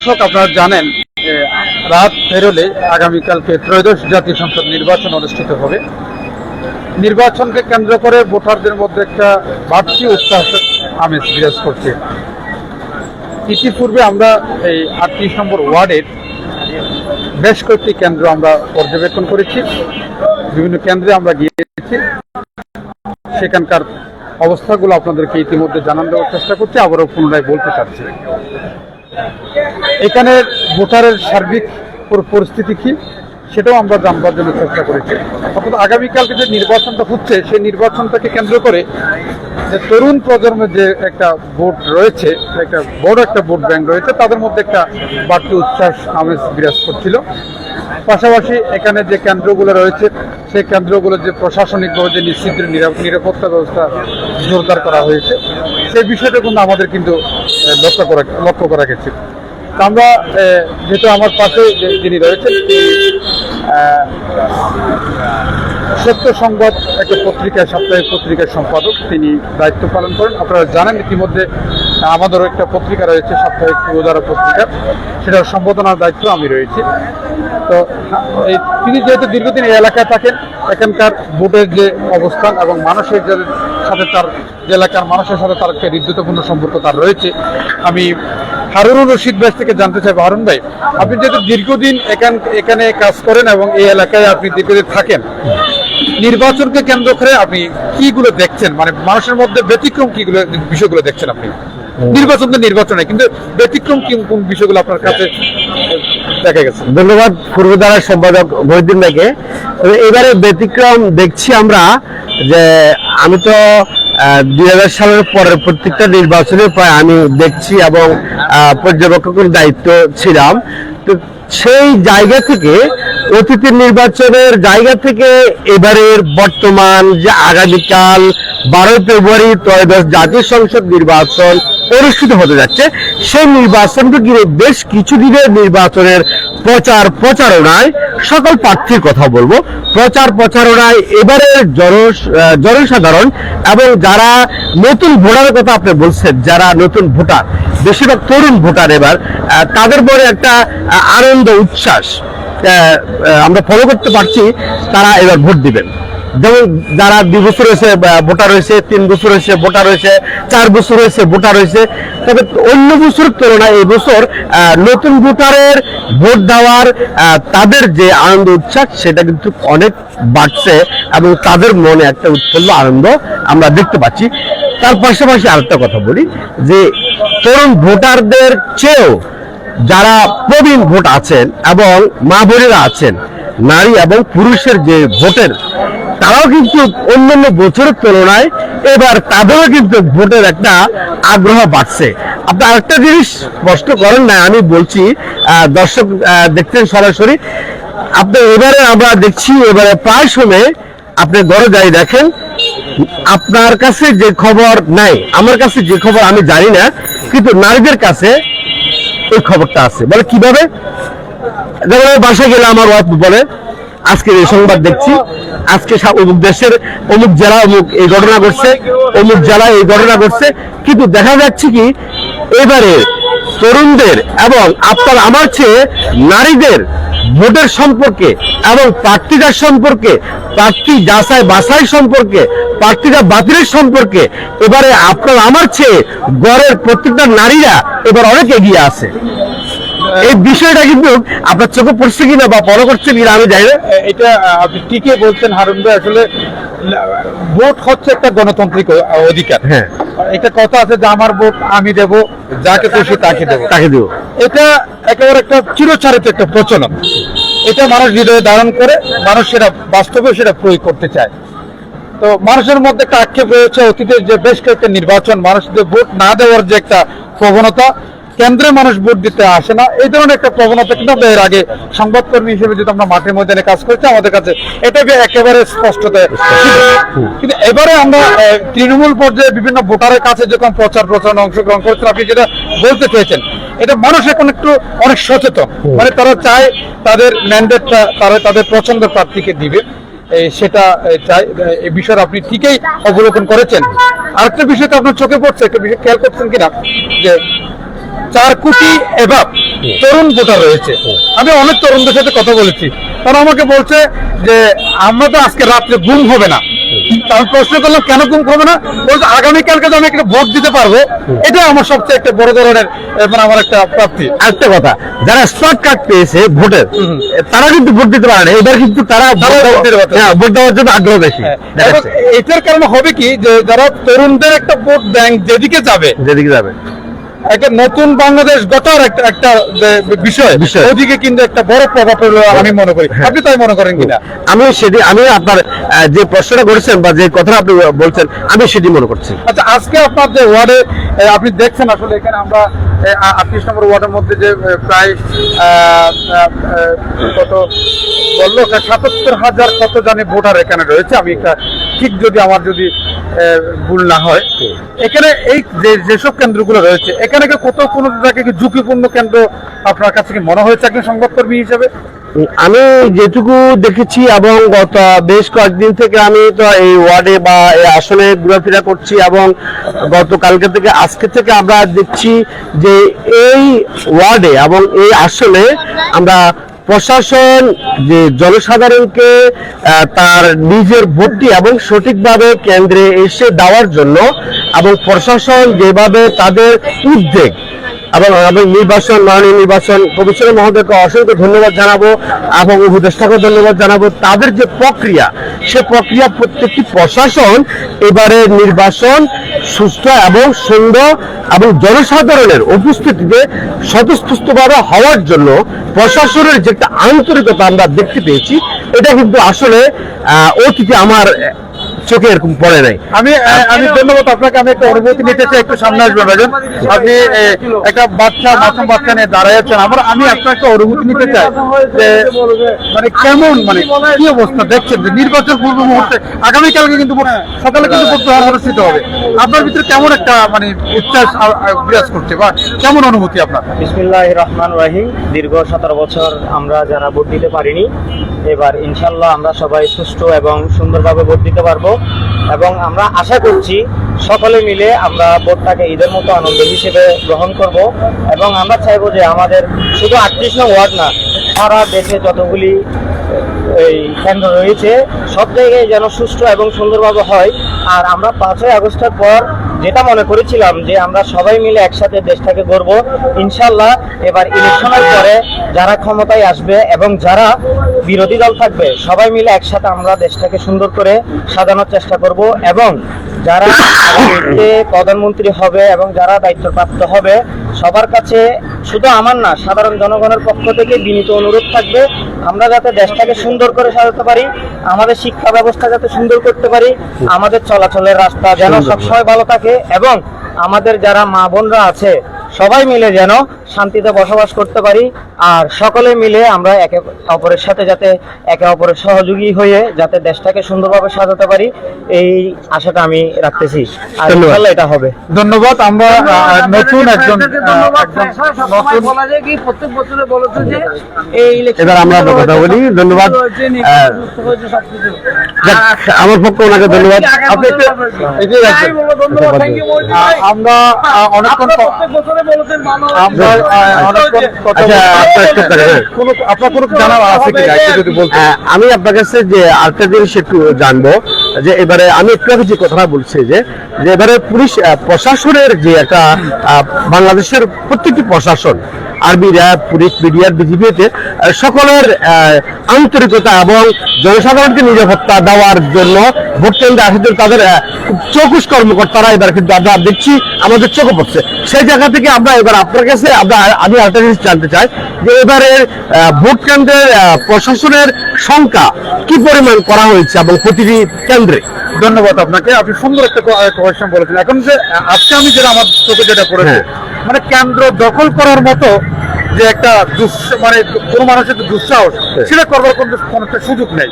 দর্শক, আপনারা জানেন রাত পেরোলে আগামীকালকে ত্রয়োদশ জাতীয় সংসদ নির্বাচন অনুষ্ঠিত হবে। নির্বাচনকে কেন্দ্র করে ভোটারদের মধ্যে একটা বাড়তি উৎসাহের আমেজ বিরাজ করছে। ইতিপূর্বে আমরা এই 38 নম্বর ওয়ার্ডের বেশ কয়েকটি কেন্দ্র আমরা পর্যবেক্ষণ করেছি, বিভিন্ন কেন্দ্রে আমরা গিয়েছি, সেখানকার অবস্থাগুলো আপনাদেরকে ইতিমধ্যে জানান দেওয়ার চেষ্টা করছি, আবারও পুনরায় বলতে চাচ্ছি। এখানের ভোটারের সার্বিক পরিস্থিতি কি সেটাও আমরা জানবার জন্য চেষ্টা করেছি। অর্থাৎ আগামীকালকে যে নির্বাচনটা হচ্ছে সেই নির্বাচনটাকে কেন্দ্র করে যে তরুণ প্রজন্মের যে একটা ভোট রয়েছে, একটা বড় একটা ভোট ব্যাংক রয়েছে, তাদের মধ্যে একটা বাড়তি উচ্ছ্বাস আমেজ বিরাজ করছিল। পাশাপাশি এখানে যে কেন্দ্রগুলো রয়েছে সেই কেন্দ্রগুলো যে প্রশাসনিকভাবে যে নিশ্চিত নিরাপত্তা ব্যবস্থা জোরদার করা হয়েছে সেই বিষয়টা কিন্তু আমাদের কিন্তু লক্ষ্য করা গেছে। আমরা যেহেতু আমার পাশে যিনি রয়েছেন সত্য সংবাদ একটা পত্রিকায়, সাপ্তাহিক পত্রিকার সম্পাদক, তিনি দায়িত্ব পালন করেন। আপনারা জানেন ইতিমধ্যে আমাদেরও একটা পত্রিকা রয়েছে, সাপ্তাহিক উদারা পত্রিকা, সেটার সম্পাদনার দায়িত্ব আমি রয়েছি। তো তিনি যেহেতু দীর্ঘদিন এই এলাকায় থাকেন, এখানকার ভোটের যে অবস্থান এবং মানুষের সাথে তার যে এলাকার মানুষের সাথে তার একটা হৃদ্যতাপূর্ণ সম্পর্ক তার রয়েছে, আমি হারুনুর রশিদ ভাই থেকে জানতে চাইব, হারুন ভাই, আপনি যেহেতু দীর্ঘদিন এখানে কাজ করেন এবং এই এলাকায় আপনি দীর্ঘদিন থাকেন, নির্বাচনকে কেন্দ্র করে আপনি কিগুলো দেখছেন, মানে মানুষের মধ্যে ব্যতিক্রম কিগুলো বিষয়গুলো দেখছেন আপনি? নির্বাচন তো নির্বাচনে, কিন্তু ব্যতিক্রম কোন বিষয়গুলো আপনার কাছে দেখা গেছে? ধন্যবাদ পূর্বধারার সম্পাদক মহিউদ্দিন ভাইকে। এবারে ব্যতিক্রম দেখছি আমরা, যে আমি তো 2000 সালের পরের প্রত্যেকটা নির্বাচনে প্রায় আমি দেখছি এবং পর্যবেক্ষকের দায়িত্ব ছিলাম। তো সেই জায়গা থেকে, অতীতের নির্বাচনের জায়গা থেকে এবারের বর্তমান যে আগামীকাল 12 ফেব্রুয়ারি ত্রয়োদশ জাতীয় সংসদ নির্বাচন অনুষ্ঠিত হতে যাচ্ছে, সেই নির্বাচনকে ঘিরে বেশ কিছুদিনের নির্বাচনের প্রচারণায় সকল প্রার্থীর কথা বলবো। প্রচারণায় এবারের জনসাধারণ এবং যারা নতুন ভোটারের কথা আপনি বলছেন, যারা নতুন ভোটার, বেশিরভাগ তরুণ ভোটার, এবার তাদের মনে একটা আনন্দ উচ্ছ্বাস আমরা ফলো করতে পারছি। তারা এবার ভোট দিবেন। যেমন যারা 2 বছর হয়েছে ভোটার হয়েছে, 3 বছর হয়েছে ভোটার হয়েছে, 4 বছর হয়েছে ভোটার হয়েছে। তবে অন্য বছরের তুলনায় এই বছর নতুন ভোটারের ভোট দেওয়ার তাদের যে আনন্দ উচ্ছ্বাস সেটা কিন্তু অনেক বাড়ছে এবং তাদের মনে একটা উৎফুল্ল আনন্দ আমরা দেখতে পাচ্ছি। তার পাশাপাশি আরেকটা কথা বলি, যে তরুণ ভোটারদের চেয়েও যারা প্রবীণ ভোট আছেন এবং মা বোনেরা আছেন, নারী এবং পুরুষের যে ভোটের, তারাও কিন্তু অন্যান্য বছরের তুলনায় এবার তাদেরও কিন্তু ভোটের একটা আগ্রহ বাড়ছে। আপনি আরেকটা জিনিস স্পষ্ট করেন না, আমি বলছি, দর্শক দেখতেন সরাসরি। আপনি এবারে আমরা দেখছি, এবারে প্রায় সময় আপনি ঘরে যাই দেখেন, আপনার কাছে যে খবর নাই, আমার কাছে যে খবর আমি জানি না, কিন্তু নারীদের কাছে এই খবরটা আছে। বলে কিভাবে? যেমন বাসায় গেলে আমার ওয়াইফ বলে, আজকে এই সংবাদ দেখছি, আজকে অমুক দেশের অমুক জেলা অমুক এই ঘটনা ঘটছে, অমুক জেলায় এই ঘটনা ঘটছে। কিন্তু দেখা যাচ্ছে কি, এবারে তরুণদের এবং আপনার আমার চেয়ে নারীদের ভোটের সম্পর্কে এবং প্রার্থীদের সম্পর্কে, প্রার্থী যাচাই বাছাই সম্পর্কে, প্রার্থীরা বাতিলের সম্পর্কে এবারে আপনার আমার চেয়ে গড়ের প্রত্যেকটা নারীরা এবার অনেক এগিয়ে আছে। এই বিষয়টা কিন্তু আপনার চোখে পড়ছে কিনা বা ফলো করছে কিনা আমি জানি না। এটা আপনি ঠিকই বলছেন হারুন ভাই, আসলে ভোট হচ্ছে একটা গণতান্ত্রিক অধিকার। হ্যাঁ, একটা কথা আছে যে আমার ভোট আমি দেব, যাকে খুশি তাকে দেব। এটা একেবারে একটা চিরচারিত একটা প্রচলন। এটা মানুষ হৃদয়ে ধারণ করে, মানুষ সেটা বাস্তবে সেটা প্রয়োগ করতে চায়। তো মানুষের মধ্যে একটা আক্ষেপ রয়েছে, অতীতের যে বেশ কয়েকটা নির্বাচন মানুষদের ভোট না দেওয়ার যে একটা প্রবণতা, কেন্দ্রে মানুষ ভোট দিতে আসে না, এই ধরনের একটা প্রবণতা কিন্তু আমরা এর আগে সংবাদকর্মী হিসেবে যেহেতু আমরা মাঠে ময়দানে কাজ করছি, আমাদের কাছে এটাকে একেবারে স্পষ্টতা। কিন্তু এবারে আমরা তৃণমূল পর্যায়ে বিভিন্ন ভোটারের কাছে যখন প্রচারণা অংশগ্রহণ করছেন, আপনি যেটা বলতে চেয়েছেন, এটা মানুষ এখন একটু অনেক সচেতন, মানে তারা চায় তাদের ম্যান্ডেটটা তারা তাদের পছন্দের প্রার্থীকে দিবে, সেটা চাই। এই বিষয়ে আপনি ঠিকই অবলোকন করেছেন। আরেকটা বিষয় তো আপনার চোখে পড়ছে, একটা বিষয় খেয়াল করছেন কিনা, যে 4 কোটি এভাব তরুণ ভোটার রয়েছে। আমি অনেক তরুণদের সাথে কথা বলেছি, তারা আমাকে বলছে যে আমরা তো আজকে রাত্রে ঘুম হবে না। আমি প্রশ্ন করলাম কেন ঘুম হবে না, বলছে আগামীকালকে আমি একটা ভোট দিতে পারবো, এটা আমার সবচেয়ে একটা বড় ধরনের মানে আমার একটা প্রাপ্তি। আরেকটা কথা, যারা স্মার্ট কার্ড পেয়েছে ভোটের, তারা কিন্তু ভোট দিতে পারে না, এবার কিন্তু তারা ভোট দেওয়ার জন্য আগ্রহ বেশি। এবং এটার কারণে হবে কি, যে যারা তরুণদের একটা ভোট ব্যাংক যেদিকে যাবে একটা নতুন বাংলাদেশ গড়ার একটা বিষয়, ওদিকে কিন্তু একটা বড় প্রভাব পড়বে আমি মনে করি। আপনি তাই মনে করেন কিনা? আমি আপনার যে প্রশ্নটা করেছেন বা যে কথাটা আপনি বলছেন, আমি সেটি মনে করছি। আচ্ছা, আজকে আপনার যে ওয়ার্ডে আপনি দেখছেন, আসলে এখানে আমরা 38 নম্বর ওয়ার্ডের মধ্যে যে প্রায় কত বললো 77,000 কত জানি ভোটার এখানে রয়েছে। আমি একটা ঠিক যদি আমার যদি ভুল না হয়, এখানে এই যেসব কেন্দ্রগুলো রয়েছে এখানে কত কোনো জায়গায় ঝুঁকিপূর্ণ কেন্দ্র আপনার কাছে কি মনে হয়েছে একজন সংবাদকর্মী হিসেবে? আমি যেটুকু দেখেছি এবং গত বেশ কয়েকদিন থেকে আমি তো এই ওয়ার্ডে বা এই আসনে ঘোরাফেরা করছি, এবং গতকালকে থেকে আজকে থেকে আমরা দেখছি যে এই ওয়ার্ডে এবং এই আসনে আমরা প্রশাসন যে জনসাধারণকে তার নিজের ভোটটি এবং সঠিকভাবে কেন্দ্রে এসে দেওয়ার জন্য, এবং প্রশাসন যেভাবে তাদের উদ্যোগ এবং মাননীয় নির্বাচন কমিশনার মহোদয়কে অসংখ্য ধন্যবাদ জানাবো এবং উপদেষ্টাকে ধন্যবাদ জানাবো। তাদের যে প্রক্রিয়া, সে প্রক্রিয়া প্রত্যেকটি প্রশাসন এবারে নির্বাচন সুস্থ এবং সুন্দর এবং জনসাধারণের উপস্থিতিতে স্বতঃস্ফূর্তভাবে হওয়ার জন্য প্রশাসনের যে একটা আন্তরিকতা আমরা দেখতে পেয়েছি, এটা কিন্তু আসলে অতীতে আমার চোখে এরকম পড়ে নাই। আমি ধন্যবাদ আপনাকে। আমি একটা অনুভূতি নিতে চাই, একটু সামনে আসবেন ভাইজান। আপনি একটা মাসুম বাচ্চা নিয়ে দাঁড়াইছেন, আমি আপনার একটা অনুভূতি নিতে চাই যে মানে কেমন, মানে কি অবস্থা দেখছেন যে নির্বাচন পূর্ব মুহূর্তে আগামীকালকে কিন্তু সকালে কিন্তু ভোট অনুষ্ঠিত হবে, আপনার ভিতরে কেমন একটা মানে উচ্ছ্বাস বিরাজ করছে বা কেমন অনুভূতি আপনার? বিসমিল্লাহির রহমানির রহিম। দীর্ঘ 17 বছর আমরা যারা ভোট দিতে পারিনি, এবার ইনশাল্লাহ আমরা সবাই সুষ্ঠু এবং সুন্দরভাবে ভোট দিতে পারবো, এবং আমরা আশা করছি সকলে মিলে আমরা ভোটটাকে ঈদের মতো আনন্দ হিসেবে গ্রহণ করব। এবং আমরা চাইবো যে আমাদের শুধু 38 নং ওয়ার্ড না, সারা দেশে যতগুলি এই কেন্দ্র রয়েছে সব জায়গায় যেন সুষ্ঠু এবং সুন্দরভাবে হয়। আর আমরা 5ই আগস্টের পর যেটা মনে করেছিলাম যে আমরা সবাই মিলে একসাথে দেশটাকে গড়বো, ইনশাল্লাহ এবার ইলেকশনের পরে যারা ক্ষমতায় আসবে এবং যারা বিরোধী দল থাকবে সবাই মিলে একসাথে আমরা দেশটাকে সুন্দর করে সাজানোর চেষ্টা করব। এবং যারা আগামীতে প্রধানমন্ত্রী হবে এবং যারা দায়িত্বপ্রাপ্ত হবে, সবার কাছে শুধু আমার না, সাধারণ জনগণের পক্ষ থেকে বিনীত অনুরোধ থাকবে আমরা যাতে দেশটাকে সুন্দর করে সাজাতে পারি, আমাদের শিক্ষা ব্যবস্থা যাতে সুন্দর করতে পারি, আমাদের চলাচলের রাস্তা যেন সবসময় ভালো থাকে, এবং আমাদের যারা মা বোনরা আছে সবাই মিলে যেন শান্তিতে বসবাস করতে পারি। আর সকলে মিলে আমরা একে অপরের সাথে যাতে একে অপরের সহযোগী হয়ে যাতে দেশটাকে সুন্দরভাবে সাজাতে পারি, এই আশাটা আমি রাখতেছি। আর ইনশাআল্লাহ এটা হবে। ধন্যবাদ। আমরা নতুন একজন এবার আমরা কথা বলি। ধন্যবাদ। আমার পক্ষে ওনাকে ধন্যবাদ। আমরা অনেকক্ষণ আমি আপনার কাছে যে আরেকটা জিনিস একটু জানবো, যে এবারে আমি একটু আগে যে কথাটা বলছি যে এবারে পুলিশ প্রশাসনের যে একটা বাংলাদেশের প্রত্যেকটি প্রশাসন, আর্মি, র্যাব, পুলিশ, বিডিআর, বিজিবিতে সকলের আন্তরিকতা এবং জনসাধারণকে নিরাপত্তা দেওয়ার জন্য ভোট কেন্দ্রে আসার জন্য তাদের চৌকুশ কর্মকর্তারা এবার কিন্তু আমরা দেখছি আমাদের চোখে পড়ছে। সেই জায়গা থেকে আমরা এবার আপনার কাছে আমি আরেকটা জিনিস জানতে চাই যে এবারে ভোট কেন্দ্রের প্রশাসনের সংখ্যা কি পরিমাণ করা হয়েছে এবং প্রতিটি কেন্দ্রে? ধন্যবাদ আপনাকে। আপনি সুন্দর একটা কোয়েশ্চেন বলেছেন। এখন যে আজকে আমি যেটা আমার চোখে যেটা পড়েছে, মানে কেন্দ্র দখল করার মতো যে একটা মানে কোনো মানুষের দুঃসাহস, সেটা করবার কোনো একটা সুযোগ নেই।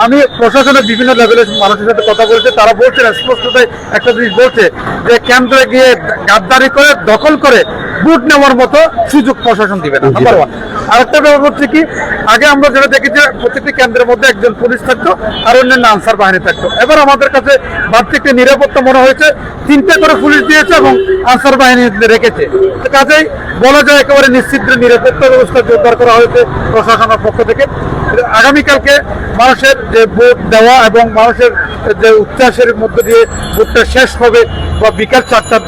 আমি প্রশাসনের বিভিন্ন লেভেলের মানুষের সাথে কথা বলছি, তারা বলছে স্পষ্টতাই একটা জিনিস বলছে যে কেন্দ্রে গিয়ে গাদ্দারি করে দখল করে ভোট নেওয়ার মতো সুযোগ প্রশাসন দিবে না, নাম্বার 1। আরেকটা ব্যাপার হচ্ছে কি, আগে আমরা যেটা দেখি যে প্রতিটি কেন্দ্রের মধ্যে একজন পুলিশ থাকতো আর অন্যান্য আনসার বাহিনী থাকতো। এবার আমাদের কাছে বাড়তি একটি নিরাপত্তা মনে হয়েছে, 3টে করে পুলিশ দিয়েছে এবং আনসার বাহিনী রেখেছে। তো কাজেই বলা যায় একেবারে নিশ্চিত নিরাপত্তা ব্যবস্থা জোরদার করা হয়েছে প্রশাসনের পক্ষ থেকে। আগামীকালকে মানুষের যে ভোট দেওয়া এবং মানুষের যে উচ্ছ্বাসের মধ্য দিয়ে ভোটটা শেষ হবে বা বিকাল 4টার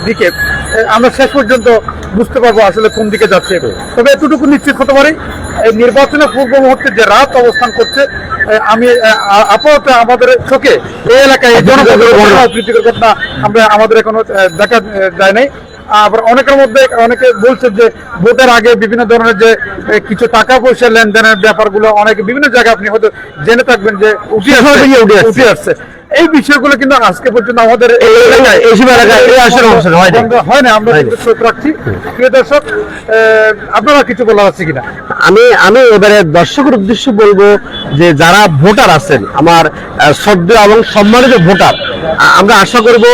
দিকে আমরা শেষ পর্যন্ত বুঝতে পারবো আসলে কোন দিকে যাচ্ছে। তবে এতটুকু নিশ্চিত হতে পারি, এই নির্বাচনের পূর্ব মুহূর্তে যে রাত অবস্থান করছে, আমি আপাতত আমাদের চোখে এই এলাকায় জনপ্রীতিকর ঘটনা আমরা আমাদের এখনো দেখা যায় নাই। আবার অনেকের মধ্যে অনেকে বলছে যে ভোটের আগে বিভিন্ন ধরনের যে কিছু টাকা পয়সা লেনদেনের ব্যাপারগুলো অনেকে বিভিন্ন জায়গায় আপনি হয়তো জেনে থাকবেন যে উঠে আসছে। এই বিষয়গুলো কিন্তু আজকে পর্যন্ত আমাদের হয় না। আমরা কিন্তু চোখ রাখছি। প্রিয় দর্শক, আপনারা কিছু বলার আছে কিনা? আমি এবারে দর্শকের উদ্দেশ্যে বলবো যে যারা ভোটার আছেন, আমার শ্রদ্ধেয় এবং সম্মানিত ভোটার, আমরা আশা করব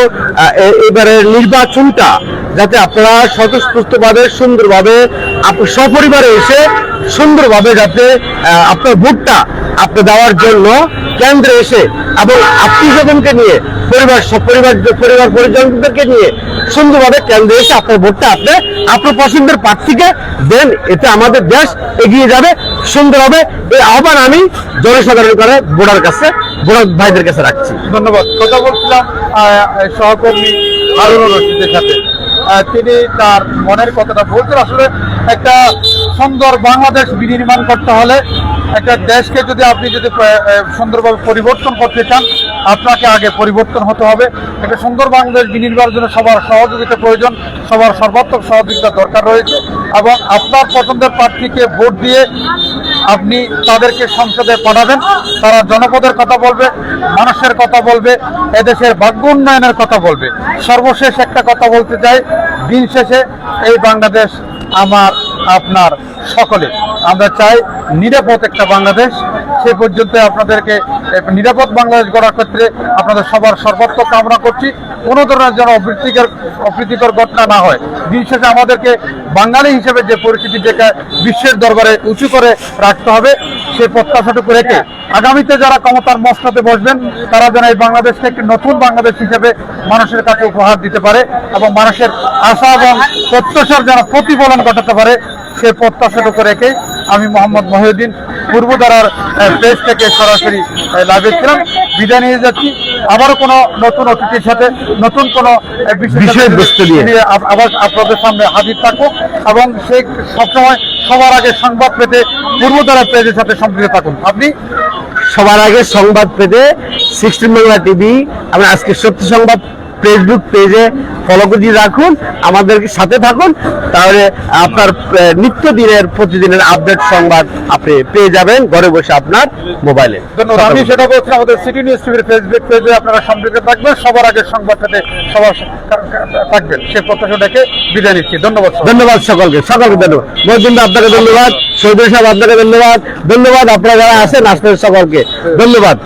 এবারে নির্বাচনটা যাতে আপনারা স্বতঃস্ফূর্তভাবে সুন্দরভাবে সপরিবারে এসে সুন্দরভাবে যাতে আপনার ভোটটা আপনি দেওয়ার জন্য কেন্দ্রে এসে এবং আত্মীয়স্বজনকে নিয়ে পরিবার পরিজনদেরকে নিয়ে সুন্দরভাবে কেন্দ্রে এসে আপনার ভোটটা আপনি আপনার পছন্দের প্রার্থীকে দেন। এতে আমাদের দেশ এগিয়ে যাবে সুন্দর হবে। এই আহ্বান আমি জনসাধারণ করে ভোটার ভাইদের কাছে রাখছি। ধন্যবাদ। কথা বলছিলাম সহকর্মী হারুনুর রশিদের সাথে। তিনি তার মনের কথাটা বলছেন। আসলে একটা সুন্দর বাংলাদেশ বিনির্মাণ করতে হলে, একটা দেশকে আপনি যদি সুন্দরভাবে পরিবর্তন করতে চান, আপনাকে আগে পরিবর্তন হতে হবে। একটা সুন্দর বাংলাদেশ বিনির্মাণের জন্য সবার সহযোগিতা প্রয়োজন, সবার সর্বাত্মক সহযোগিতা দরকার রয়েছে। এবং আপনার পছন্দের প্রার্থীকে ভোট দিয়ে আপনি তাদেরকে সংসদে পাঠাবেন। তারা জনপদের কথা বলবে, মানুষের কথা বলবে, এদেশের ভাগ্য উন্নয়নের কথা বলবে। সর্বশেষ একটা কথা বলতে চাই, দিন শেষে এই বাংলাদেশ আমার আপনার সকলে। আমরা চাই নিরাপদ একটা বাংলাদেশ। সে পর্যন্ত আপনাদেরকে নিরাপদ বাংলাদেশ গড়ার ক্ষেত্রে আপনাদের সবার সর্বাত্মক কামনা করছি। কোনো ধরনের যেন অপ্রীতিকর ঘটনা না হয়। দিন শেষে আমাদেরকে বাঙালি হিসেবে যে পরিস্থিতিটাকে বিশ্বের দরবারে উঁচু করে রাখতে হবে, সেই প্রত্যাশাটুকু রেখে আগামীতে যারা ক্ষমতার মসনদে বসবেন তারা যেন এই বাংলাদেশকে একটি নতুন বাংলাদেশ হিসেবে মানুষের কাছে উপহার দিতে পারে এবং মানুষের আশা এবং প্রত্যাশার যেন প্রতিফলন ঘটাতে পারে, সে প্রত্যাশাটুকু রেখে আমি মোহাম্মদ মহিউদ্দিন পূর্বধারার পেজ থেকে সরাসরি লাইভে ছিলাম। বিদায় নিয়ে যাচ্ছি। আবারও কোনো নতুন অতিথির সাথে নতুন কোনো বিষয়বস্তু নিয়ে আবার আপনাদের সামনে হাজির থাকবো এবং সেই সবসময় সবার আগে সংবাদ পেতে পূর্বধারার পেজের সাথে সম্পৃক্ত থাকুন। আপনি সবার আগে সংবাদ পেতে 16 বাংলা টিভি আমরা আজকে সত্যি সংবাদ ফেসবুক পেজে ফলো করে রাখুন, আমাদেরকে সাথে থাকুন, তাহলে আপনার নিত্যদিনের প্রতিদিনের আপডেট সংবাদ আপনি পেয়ে যাবেন ঘরে বসে আপনার মোবাইলে। ধন্যবাদ। আমি সেটা বলছি, আমাদের সিটি নিউজ টিভির ফেসবুক পেজে আপনারা সম্পৃক্ত থাকবেন, সবার আগে সংবাদ পেতে সবার থাকবেন, সে প্রত্যাশা ডেকে বিদায় নিচ্ছি। ধন্যবাদ। ধন্যবাদ সকলকে ধন্যবাদ। মহিউদ্দিন আপনাকে ধন্যবাদ, চৌধুরী সাহেব আপনাকে ধন্যবাদ। আপনারা যারা আছেন আপনাদের সকলকে ধন্যবাদ।